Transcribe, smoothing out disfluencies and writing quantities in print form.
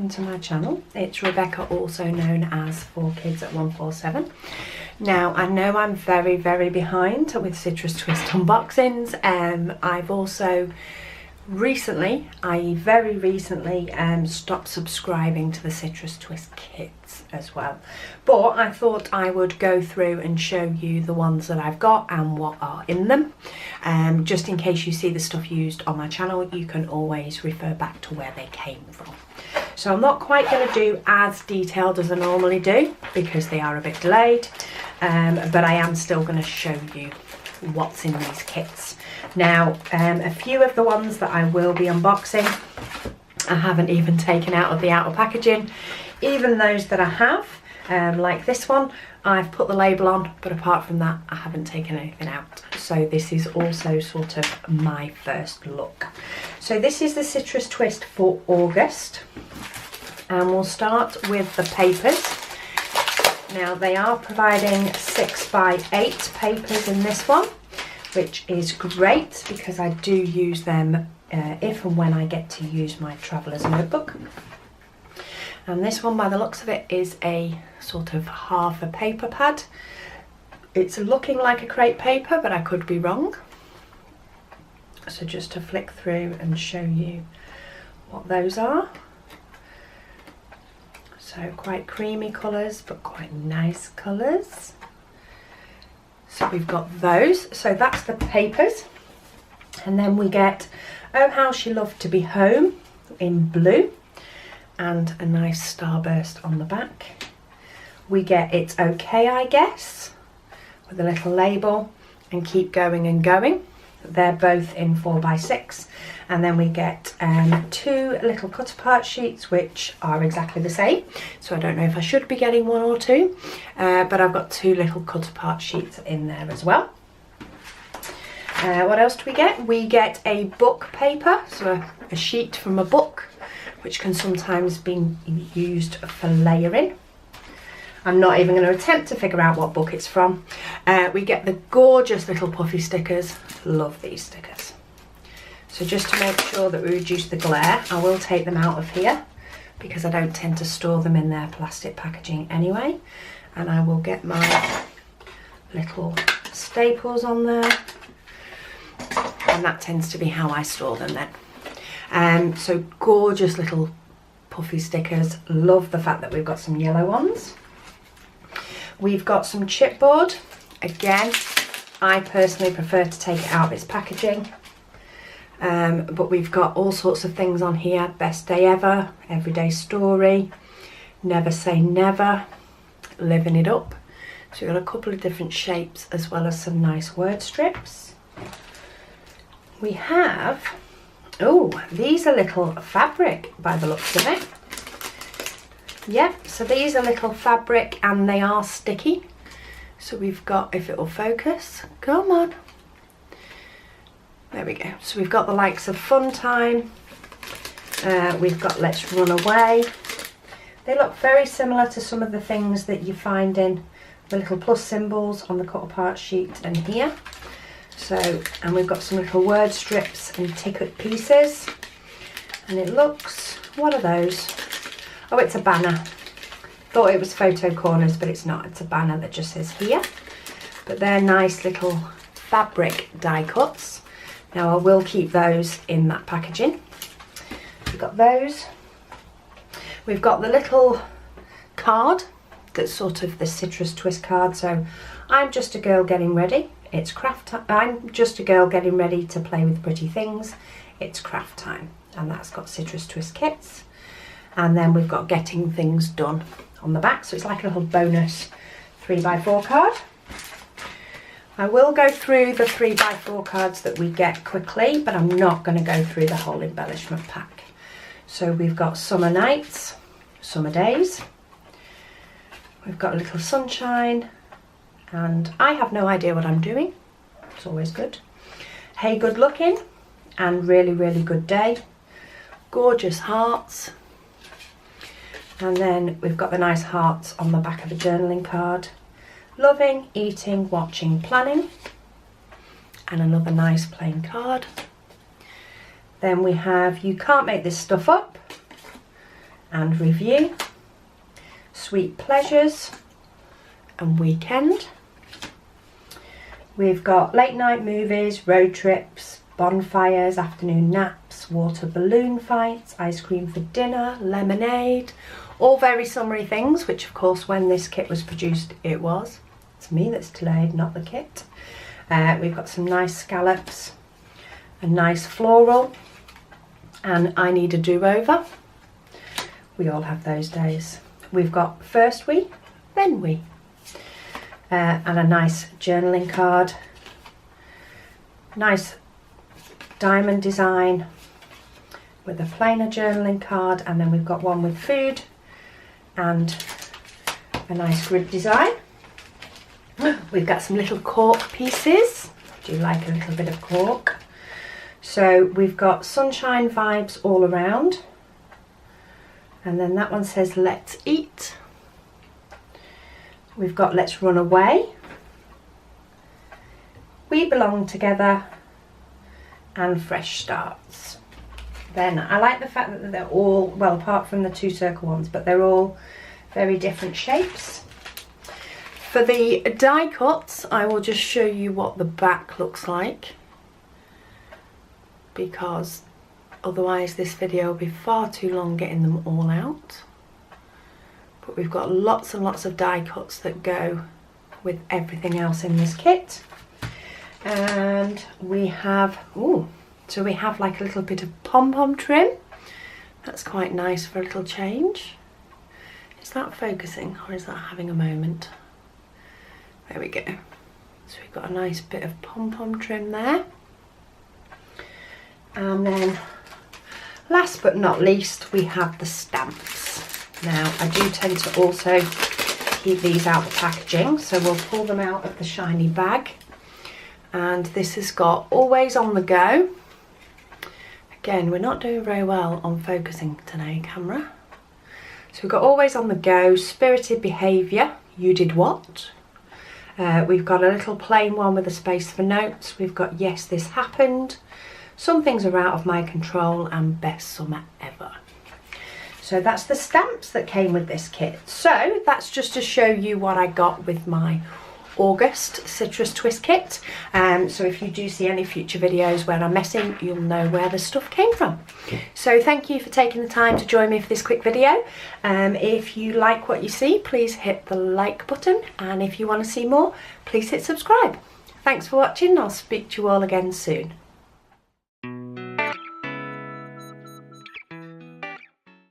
welcome to my channel. It's Rebecca, also known as 4Kids at 147. Now, I know I'm very behind with Citrus Twist unboxings. I've also very recently stopped subscribing to the Citrus Twist kits as well, but I thought I would go through and show you the ones that I've got and what are in them. Just in case you see the stuff used on my channel, you can always refer back to where they came from. So I'm not quite going to do as detailed as I normally do because they are a bit delayed, but I am still going to show you what's in these kits. Now, a few of the ones that I will be unboxing, I haven't even taken out of the outer packaging. Even those that I have, like this one, I've put the label on, but apart from that, I haven't taken anything out. So this is also sort of my first look. So this is the Citrus Twist for August, and we'll start with the papers. Now, they are providing 6x8 papers in this one, which is great because I do use them if and when I get to use my traveller's notebook. And this one, by the looks of it, is a sort of half a paper pad. It's looking like a crepe paper, but I could be wrong. So just to flick through and show you what those are. So quite creamy colours, but quite nice colours. So we've got those. So that's the papers. And then we get Oh How She Loved to Be Home in blue, and a nice starburst on the back. We get It's Okay, I Guess, with a little label, and Keep Going and Going. They're both in 4x6. And then we get two little cut apart sheets, which are exactly the same. So I don't know if I should be getting one or two, but I've got two little cut apart sheets in there as well. What else do we get? We get a book paper, so a sheet from a book, which can sometimes be used for layering. I'm not even going to attempt to figure out what book it's from. We get the gorgeous little puffy stickers. Love these stickers. So just to make sure that we reduce the glare, I will take them out of here because I don't tend to store them in their plastic packaging anyway. And I will get my little staples on there. And that tends to be how I store them then. So gorgeous little puffy stickers. Love the fact that we've got some yellow ones. We've got some chipboard. Again, I personally prefer to take it out of its packaging. But we've got all sorts of things on here. Best Day Ever, Everyday Story, Never Say Never, Living It Up. So we've got a couple of different shapes as well as some nice word strips. We have, oh, these are little fabric by the looks of it. Yeah, so these are little fabric and they are sticky. So we've got, if it will focus, come on. There we go. So we've got the likes of Fun Time. We've got Let's Run Away. They look very similar to some of the things that you find in the little plus symbols on the cut apart sheet and here. So, and we've got some little word strips and ticket pieces. And it looks, what are those? Oh, it's a banner. Thought it was photo corners, but it's not. It's a banner that just says here. But they're nice little fabric die cuts. Now I will keep those in that packaging. We've got those. We've got the little card that's sort of the Citrus Twist card. So I'm just a girl getting ready. It's craft time. I'm just a girl getting ready to play with pretty things. It's craft time. And that's got Citrus Twist kits. And then we've got Getting Things Done on the back. So it's like a little bonus 3x4 card. I will go through the 3x4 cards that we get quickly, but I'm not going to go through the whole embellishment pack. So we've got Summer Nights, Summer Days. We've got a little sunshine, and I have no idea what I'm doing. It's always good. Hey Good Looking, and Really Good Day. Gorgeous hearts. And then we've got the nice hearts on the back of a journaling card. Loving, Eating, Watching, Planning. And another nice plain card. Then we have You Can't Make This Stuff Up. and Review, Sweet Pleasures and Weekend. We've got late night movies, road trips, bonfires, afternoon naps, water balloon fights, ice cream for dinner, lemonade, all very summery things, which of course when this kit was produced it was. It's me that's delayed, not the kit. We've got some nice scallops, a nice floral, and I Need a Do-Over. We all have those days. We've got First We, Then We. And a nice journaling card. Nice diamond design with a plainer journaling card, and then we've got one with food and a nice grid design. We've got some little cork pieces. Do you like a little bit of cork? So we've got sunshine vibes all around, and then that one says Let's Eat. We've got Let's Run Away, We Belong Together, and Fresh Starts. Then I like the fact that they're all, well, apart from the two circle ones, but they're all very different shapes. For the die cuts, I will just show you what the back looks like, because otherwise this video will be far too long getting them all out. But we've got lots and lots of die cuts that go with everything else in this kit. And we have, so we have like a little bit of pom-pom trim. That's quite nice for a little change. Is that focusing or is that having a moment? There we go. So we've got a nice bit of pom-pom trim there. And then last but not least, we have the stamps. Now, I do tend to also keep these out of the packaging, so we'll pull them out of the shiny bag. And this has got Always on the Go. Again, we're not doing very well on focusing today, camera. So we've got Always on the Go, Spirited Behaviour, You Did What? We've got a little plain one with a space for notes. We've got Yes, This Happened, Some Things Are Out of My Control, and Best Summer Ever. So that's the stamps that came with this kit. So that's just to show you what I got with my August Citrus Twist kit. So if you do see any future videos where I'm messing, you'll know where the stuff came from. So thank you for taking the time to join me for this quick video. If you like what you see, please hit the like button, and if you want to see more, please hit subscribe. Thanks for watching. I'll speak to you all again soon.